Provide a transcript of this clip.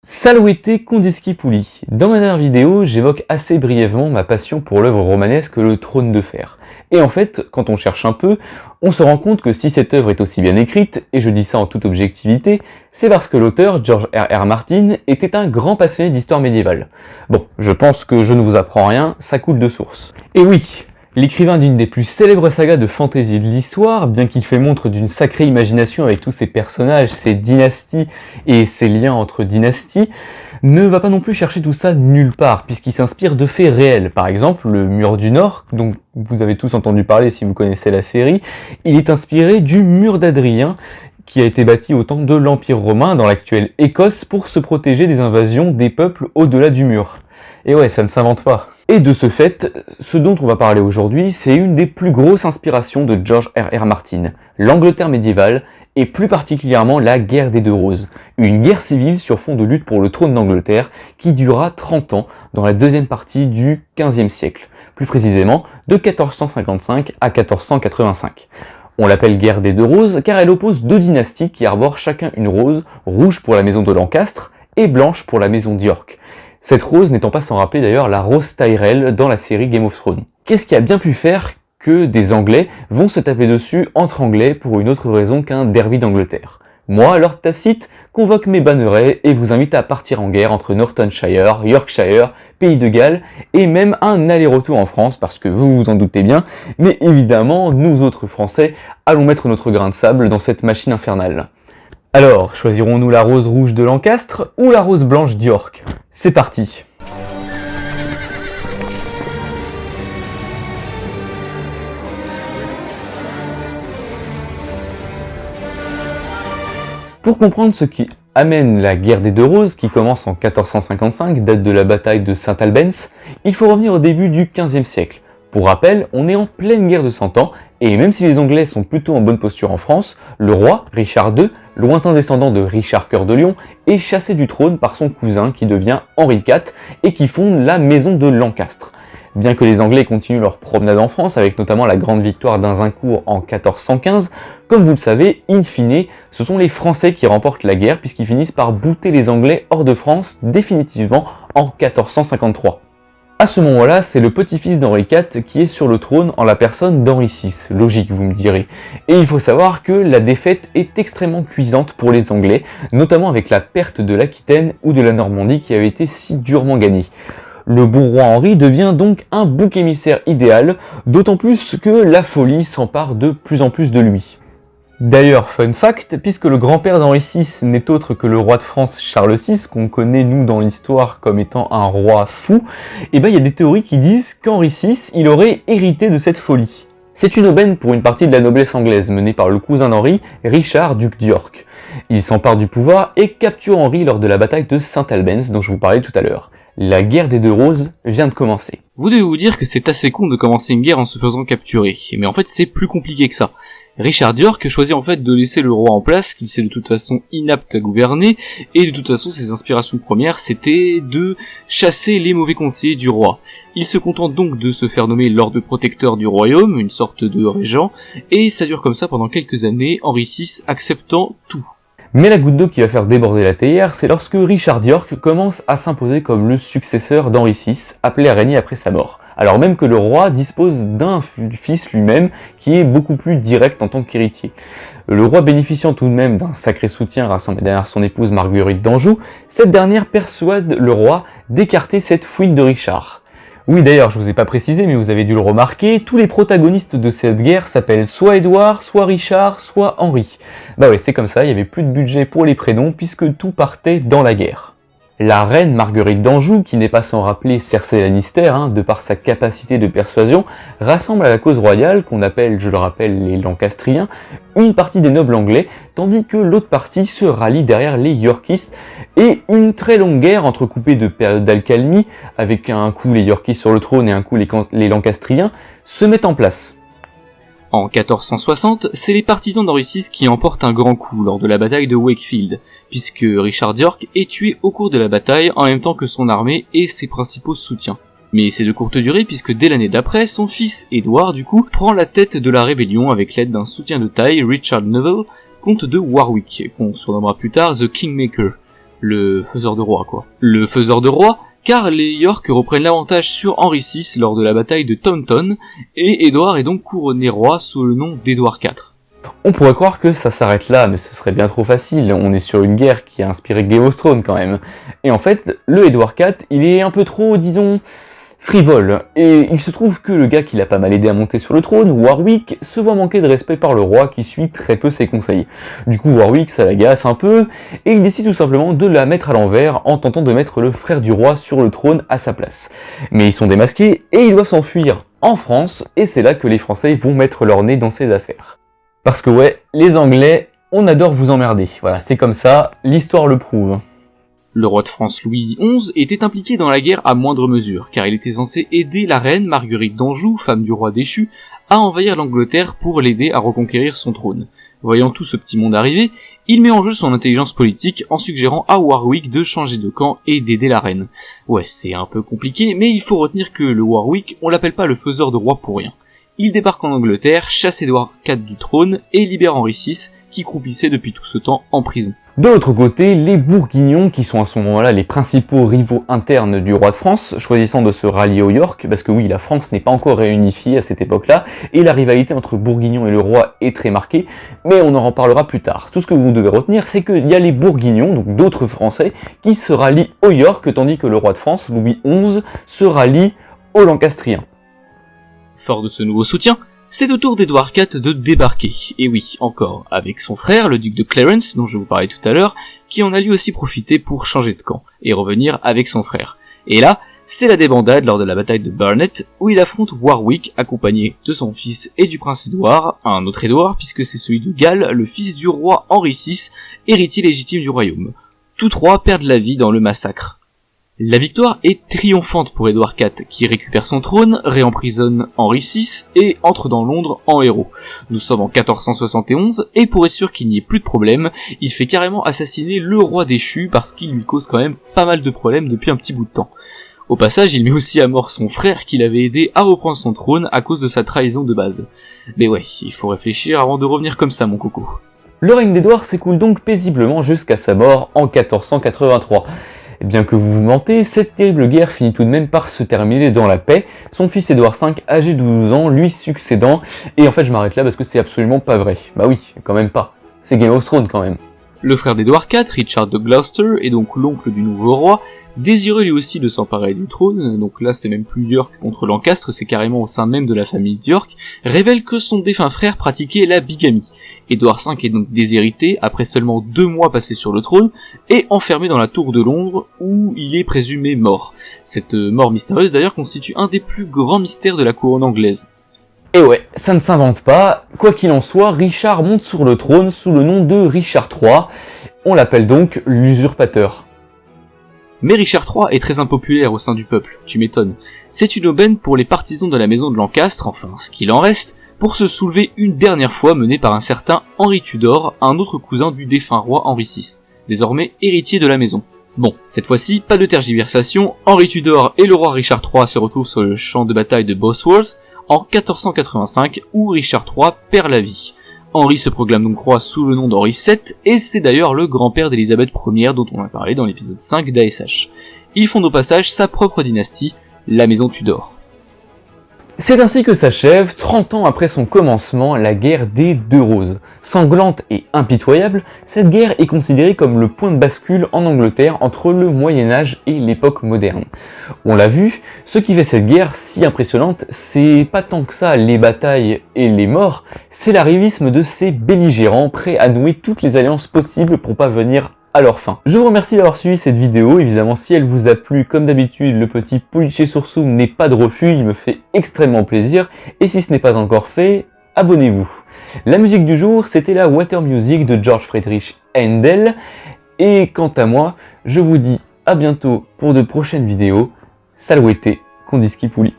Saluete Condiscipuli. Dans ma dernière vidéo, j'évoque assez brièvement ma passion pour l'œuvre romanesque Le Trône de Fer. Et en fait, quand on cherche un peu, on se rend compte que si cette œuvre est aussi bien écrite, et je dis ça en toute objectivité, c'est parce que l'auteur, George R.R. Martin, était un grand passionné d'histoire médiévale. Bon, je pense que je ne vous apprends rien, ça coule de source. Et oui, l'écrivain d'une des plus célèbres sagas de fantasy de l'histoire, bien qu'il fait montre d'une sacrée imagination avec tous ses personnages, ses dynasties et ses liens entre dynasties, ne va pas non plus chercher tout ça nulle part, puisqu'il s'inspire de faits réels. Par exemple, le mur du Nord, dont vous avez tous entendu parler si vous connaissez la série, il est inspiré du mur d'Adrien, qui a été bâti au temps de l'Empire romain dans l'actuelle Écosse pour se protéger des invasions des peuples au-delà du mur. Et ouais, ça ne s'invente pas. Et de ce fait, ce dont on va parler aujourd'hui, c'est une des plus grosses inspirations de George R.R. Martin, l'Angleterre médiévale, et plus particulièrement la guerre des Deux Roses, une guerre civile sur fond de lutte pour le trône d'Angleterre qui dura 30 ans dans la deuxième partie du XVe siècle, plus précisément de 1455 à 1485. On l'appelle guerre des Deux Roses car elle oppose deux dynasties qui arborent chacun une rose, rouge pour la maison de Lancastre et blanche pour la maison d'York. Cette rose n'étant pas sans rappeler d'ailleurs la rose Tyrell dans la série Game of Thrones. Qu'est-ce qui a bien pu faire que des Anglais vont se taper dessus entre Anglais pour une autre raison qu'un derby d'Angleterre? Moi, Lord Tacite, convoque mes bannerets et vous invite à partir en guerre entre Northamptonshire, Yorkshire, Pays de Galles et même un aller-retour en France parce que vous vous en doutez bien, mais évidemment, nous autres Français allons mettre notre grain de sable dans cette machine infernale. Alors, choisirons-nous la rose rouge de Lancastre ou la rose blanche d'York? C'est parti! Pour comprendre ce qui amène la guerre des Deux Roses, qui commence en 1455, date de la bataille de Saint Albans, il faut revenir au début du XVe siècle. Pour rappel, on est en pleine guerre de 100 ans, et même si les Anglais sont plutôt en bonne posture en France, le roi, Richard II, lointain descendant de Richard Cœur de Lion, est chassé du trône par son cousin qui devient Henri IV et qui fonde la maison de Lancastre. Bien que les Anglais continuent leur promenade en France, avec notamment la grande victoire d'Azincourt en 1415, comme vous le savez, in fine, ce sont les Français qui remportent la guerre puisqu'ils finissent par bouter les Anglais hors de France définitivement en 1453. À ce moment-là, c'est le petit-fils d'Henri IV qui est sur le trône en la personne d'Henri VI, logique vous me direz. Et il faut savoir que la défaite est extrêmement cuisante pour les Anglais, notamment avec la perte de l'Aquitaine ou de la Normandie qui avait été si durement gagnée. Le bon roi Henri devient donc un bouc émissaire idéal, d'autant plus que la folie s'empare de plus en plus de lui. D'ailleurs, fun fact, puisque le grand-père d'Henri VI n'est autre que le roi de France Charles VI, qu'on connaît nous dans l'histoire comme étant un roi fou, et ben il y a des théories qui disent qu'Henri VI, il aurait hérité de cette folie. C'est une aubaine pour une partie de la noblesse anglaise menée par le cousin d'Henri, Richard, duc d'York. Il s'empare du pouvoir et capture Henri lors de la bataille de Saint Albans dont je vous parlais tout à l'heure. La guerre des Deux Roses vient de commencer. Vous devez vous dire que c'est assez con de commencer une guerre en se faisant capturer, mais en fait c'est plus compliqué que ça. Richard d'York choisit en fait de laisser le roi en place, qu'il sait de toute façon inapte à gouverner, et de toute façon ses inspirations premières c'était de chasser les mauvais conseillers du roi. Il se contente donc de se faire nommer Lord Protecteur du royaume, une sorte de régent, et ça dure comme ça pendant quelques années, Henri VI acceptant tout. Mais la goutte d'eau qui va faire déborder la théière, c'est lorsque Richard d'York commence à s'imposer comme le successeur d'Henri VI, appelé à régner après sa mort. Alors même que le roi dispose d'un fils lui-même qui est beaucoup plus direct en tant qu'héritier. Le roi bénéficiant tout de même d'un sacré soutien rassemblé derrière son épouse Marguerite d'Anjou, cette dernière persuade le roi d'écarter cette fouine de Richard. Oui d'ailleurs, je vous ai pas précisé, mais vous avez dû le remarquer, tous les protagonistes de cette guerre s'appellent soit Édouard, soit Richard, soit Henri. Bah ouais, c'est comme ça, il y avait plus de budget pour les prénoms puisque tout partait dans la guerre. La reine Marguerite d'Anjou, qui n'est pas sans rappeler Cersei Lannister, de par sa capacité de persuasion, rassemble à la cause royale, qu'on appelle, je le rappelle, les Lancastriens, une partie des nobles anglais, tandis que l'autre partie se rallie derrière les Yorkistes, et une très longue guerre entrecoupée de périodes d'accalmie, avec un coup les Yorkistes sur le trône et un coup les Lancastriens, se met en place. En 1460, c'est les partisans d'Henri VI qui emportent un grand coup lors de la bataille de Wakefield, puisque Richard d'York est tué au cours de la bataille en même temps que son armée et ses principaux soutiens. Mais c'est de courte durée puisque dès l'année d'après, son fils Édouard du coup prend la tête de la rébellion avec l'aide d'un soutien de taille, Richard Neville, comte de Warwick, qu'on surnommera plus tard The Kingmaker. le faiseur de roi quoi. Le faiseur de roi, car les York reprennent l'avantage sur Henri VI lors de la bataille de Taunton, et Édouard est donc couronné roi sous le nom d'Édouard IV. On pourrait croire que ça s'arrête là, mais ce serait bien trop facile, on est sur une guerre qui a inspiré Game of Thrones quand même. Et en fait, le Édouard IV, il est un peu trop, disons, frivole, et il se trouve que le gars qui l'a pas mal aidé à monter sur le trône, Warwick, se voit manquer de respect par le roi qui suit très peu ses conseils. Du coup Warwick ça l'agace un peu, et il décide tout simplement de la mettre à l'envers en tentant de mettre le frère du roi sur le trône à sa place. Mais ils sont démasqués, et ils doivent s'enfuir en France, et c'est là que les Français vont mettre leur nez dans ces affaires. Parce que ouais, les Anglais, on adore vous emmerder, voilà, c'est comme ça, l'histoire le prouve. Le roi de France Louis XI était impliqué dans la guerre à moindre mesure, car il était censé aider la reine Marguerite d'Anjou, femme du roi déchu, à envahir l'Angleterre pour l'aider à reconquérir son trône. Voyant tout ce petit monde arriver, il met en jeu son intelligence politique en suggérant à Warwick de changer de camp et d'aider la reine. Ouais, c'est un peu compliqué, mais il faut retenir que le Warwick, on l'appelle pas le faiseur de roi pour rien. Il débarque en Angleterre, chasse Édouard IV du trône et libère Henri VI, qui croupissait depuis tout ce temps en prison. De l'autre côté, les Bourguignons, qui sont à ce moment-là les principaux rivaux internes du roi de France, choisissant de se rallier aux York, parce que oui, la France n'est pas encore réunifiée à cette époque-là, et la rivalité entre Bourguignon et le roi est très marquée, mais on en reparlera plus tard. Tout ce que vous devez retenir, c'est qu'il y a les Bourguignons, donc d'autres Français, qui se rallient aux York, tandis que le roi de France, Louis XI, se rallie aux Lancastriens. Fort de ce nouveau soutien, c'est au tour d'Édouard IV de débarquer, et oui, encore, avec son frère, le duc de Clarence, dont je vous parlais tout à l'heure, qui en a lui aussi profité pour changer de camp, et revenir avec son frère. Et là, c'est la débandade lors de la bataille de Barnet, où il affronte Warwick, accompagné de son fils et du prince Édouard, un autre Édouard, puisque c'est celui de Galles, le fils du roi Henri VI, héritier légitime du royaume. Tous trois perdent la vie dans le massacre. La victoire est triomphante pour Édouard IV, qui récupère son trône, réemprisonne Henri VI et entre dans Londres en héros. Nous sommes en 1471, et pour être sûr qu'il n'y ait plus de problème, il fait carrément assassiner le roi déchu parce qu'il lui cause quand même pas mal de problèmes depuis un petit bout de temps. Au passage, il met aussi à mort son frère qui l'avait aidé à reprendre son trône à cause de sa trahison de base. Mais ouais, il faut réfléchir avant de revenir comme ça mon coco. Le règne d'Édouard s'écoule donc paisiblement jusqu'à sa mort en 1483. Et bien que vous vous mentez, cette terrible guerre finit tout de même par se terminer dans la paix, son fils Édouard V, âgé de 12 ans, lui succédant, et en fait je m'arrête là parce que c'est absolument pas vrai. Bah oui, quand même pas. C'est Game of Thrones quand même. Le frère d'Édouard IV, Richard de Gloucester, et donc l'oncle du nouveau roi, désireux lui aussi de s'emparer du trône, donc là c'est même plus York contre Lancastre, c'est carrément au sein même de la famille d'York, révèle que son défunt frère pratiquait la bigamie. Édouard V est donc déshérité après seulement 2 mois passés sur le trône, et enfermé dans la tour de Londres, où il est présumé mort. Cette mort mystérieuse d'ailleurs constitue un des plus grands mystères de la couronne anglaise. Et ouais, ça ne s'invente pas, quoi qu'il en soit, Richard monte sur le trône sous le nom de Richard III, on l'appelle donc l'usurpateur. Mais Richard III est très impopulaire au sein du peuple, tu m'étonnes. C'est une aubaine pour les partisans de la maison de Lancastre, enfin ce qu'il en reste, pour se soulever une dernière fois mené par un certain Henri Tudor, un autre cousin du défunt roi Henri VI, désormais héritier de la maison. Bon, cette fois-ci, pas de tergiversation, Henri Tudor et le roi Richard III se retrouvent sur le champ de bataille de Bosworth en 1485, où Richard III perd la vie. Henri se proclame donc roi sous le nom d'Henri VII, et c'est d'ailleurs le grand-père d'Élisabeth Ier dont on a parlé dans l'épisode 5 d'ASH. Il fonde au passage sa propre dynastie, la maison Tudor. C'est ainsi que s'achève, 30 ans après son commencement, la guerre des Deux Roses. Sanglante et impitoyable, cette guerre est considérée comme le point de bascule en Angleterre entre le Moyen-Âge et l'époque moderne. On l'a vu, ce qui fait cette guerre si impressionnante, c'est pas tant que ça les batailles et les morts, c'est l'arrivisme de ces belligérants prêts à nouer toutes les alliances possibles pour pas venir à leur fin. Je vous remercie d'avoir suivi cette vidéo, évidemment si elle vous a plu, comme d'habitude, le petit Pulice Sursum n'est pas de refus, il me fait extrêmement plaisir, et si ce n'est pas encore fait, abonnez-vous. La musique du jour, c'était la Water Music de George Friedrich Händel, et quant à moi, je vous dis à bientôt pour de prochaines vidéos, saluete, kondiski puli.